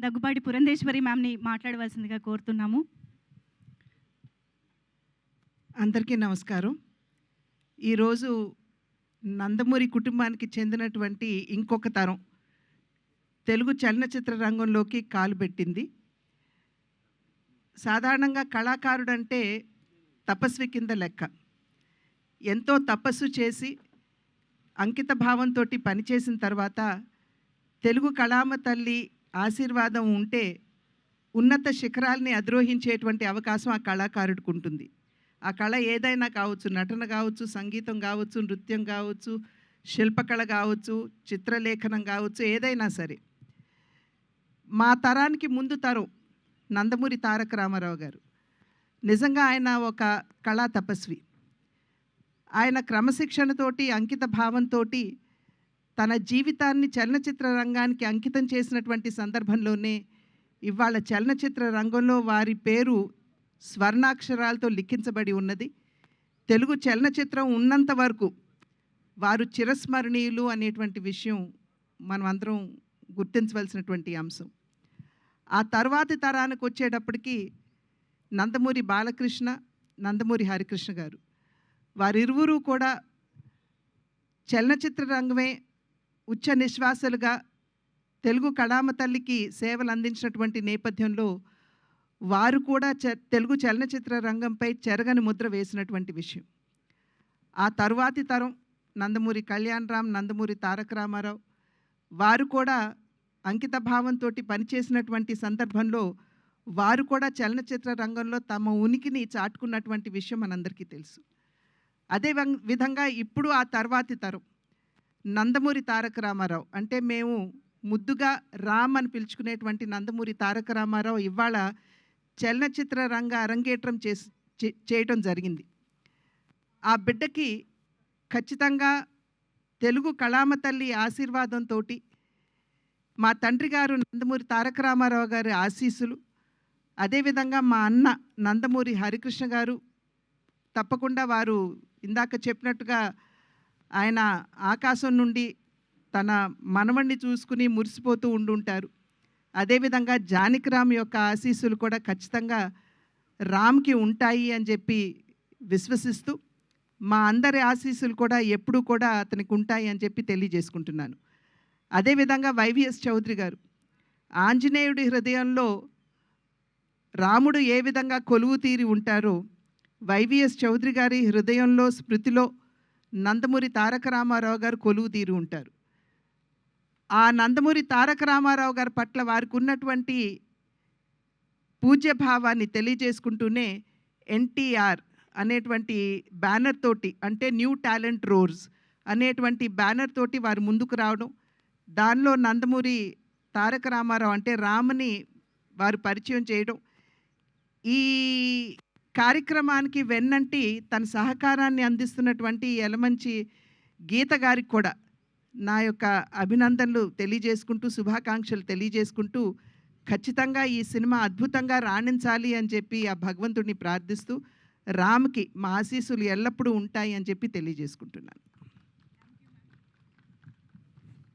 దగ్గుబాటి పురంధేశ్వరి మ్యామ్ని మాట్లాడవలసిందిగా కోరుతున్నాము. అందరికీ నమస్కారం. ఈరోజు నందమూరి కుటుంబానికి చెందినటువంటి ఇంకొక తరం తెలుగు చలనచిత్ర రంగంలోకి కాలు పెట్టింది. సాధారణంగా కళాకారుడంటే తపస్వి కింద లెక్క. ఎంతో తపస్సు చేసి అంకిత భావంతో పనిచేసిన తర్వాత తెలుగు కళామ తల్లి ఆశీర్వాదం ఉంటే ఉన్నత శిఖరాల్ని అధిరోహించేటువంటి అవకాశం ఆ కళాకారుడికి ఉంటుంది. ఆ కళ ఏదైనా కావచ్చు, నటన కావచ్చు, సంగీతం కావచ్చు, నృత్యం కావచ్చు, శిల్పకళ కావచ్చు, చిత్రలేఖనం కావచ్చు, ఏదైనా సరే. మా తరానికి ముందు తరం నందమూరి తారక రామారావు గారు. నిజంగా ఆయన ఒక కళా తపస్వి. ఆయన క్రమశిక్షణతోటి, అంకిత భావంతో తన జీవితాన్ని చలనచిత్ర రంగానికి అంకితం చేసినటువంటి సందర్భంలోనే ఇవాళ చలనచిత్ర రంగంలో వారి పేరు స్వర్ణాక్షరాలతో లిఖించబడి ఉన్నది. తెలుగు చలనచిత్రం ఉన్నంత వరకు వారు చిరస్మరణీయులు అనేటువంటి విషయం మనం అందరం గుర్తించవలసినటువంటి అంశం. ఆ తర్వాతి తరానికి వచ్చేటప్పటికి నందమూరి బాలకృష్ణ, నందమూరి హరికృష్ణ గారు, వారిరువురు కూడా చలనచిత్ర రంగమే ఉచ్చ నిశ్వాసలుగా తెలుగు కళామ తల్లికి సేవలు అందించినటువంటి నేపథ్యంలో వారు కూడా తెలుగు చలనచిత్ర రంగంపై చెరగని ముద్ర వేసినటువంటి విషయం. ఆ తరువాతి తరం నందమూరి కళ్యాణరామ్, నందమూరి తారక రామారావు వారు కూడా అంకిత భావంతో పనిచేసినటువంటి సందర్భంలో వారు కూడా చలనచిత్ర రంగంలో తమ ఉనికిని చాటుకున్నటువంటి విషయం మనందరికీ తెలుసు. అదే విధంగా ఇప్పుడు ఆ తర్వాతి తరం నందమూరి తారక రామారావు, అంటే మేము ముద్దుగా రామ్ అని పిలుచుకునేటువంటి నందమూరి తారక రామారావు ఇవాళ చలనచిత్ర రంగ అరంగేట్రం చేయటం జరిగింది. ఆ బిడ్డకి ఖచ్చితంగా తెలుగు కళామ తల్లి ఆశీర్వాదంతో, మా తండ్రి గారు నందమూరి తారక రామారావు గారి ఆశీస్సులు, అదేవిధంగా మా అన్న నందమూరి హరికృష్ణ గారు, తప్పకుండా వారు ఇందాక చెప్పినట్టుగా ఆయన ఆకాశం నుండి తన మనవణ్ణి చూసుకుని మురిసిపోతూ ఉండుంటారు. అదేవిధంగా జానకిరామ్ యొక్క ఆశీస్సులు కూడా ఖచ్చితంగా రామ్కి ఉంటాయి అని చెప్పి విశ్వసిస్తూ, మా అందరి ఆశీస్సులు కూడా ఎప్పుడూ కూడా అతనికి ఉంటాయి అని చెప్పి తెలియజేసుకుంటున్నాను. అదేవిధంగా వైవిఎస్ చౌదరి గారు, ఆంజనేయుడి హృదయంలో రాముడు ఏ విధంగా కొలువు తీరి ఉంటారో వైవిఎస్ చౌదరి గారి హృదయంలో, స్మృతిలో నందమూరి తారక రామారావు గారు కొలువు తీరి ఉంటారు. ఆ నందమూరి తారక రామారావు గారి పట్ల వారికి ఉన్నటువంటి పూజ్యభావాన్ని తెలియజేసుకుంటూనే ఎన్టీఆర్ అనేటువంటి బ్యానర్ తోటి, అంటే న్యూ టాలెంట్ రోర్స్ అనేటువంటి బ్యానర్ తోటి వారు ముందుకు రావడం, దానిలో నందమూరి తారక రామారావు అంటే రామ్ని వారు పరిచయం చేయడం, ఈ కార్యక్రమానికి వెన్నంటి తన సహకారాన్ని అందిస్తున్నటువంటి యలమంచి గీత గారికి కూడా నా యొక్క అభినందనలు తెలియజేసుకుంటూ, శుభాకాంక్షలు తెలియజేసుకుంటూ, ఖచ్చితంగా ఈ సినిమా అద్భుతంగా రాణించాలి అని చెప్పి ఆ భగవంతుడిని ప్రార్థిస్తూ, రామ్కి మా ఆశీస్సులు ఎల్లప్పుడూ ఉంటాయి అని చెప్పి తెలియజేసుకుంటున్నాను.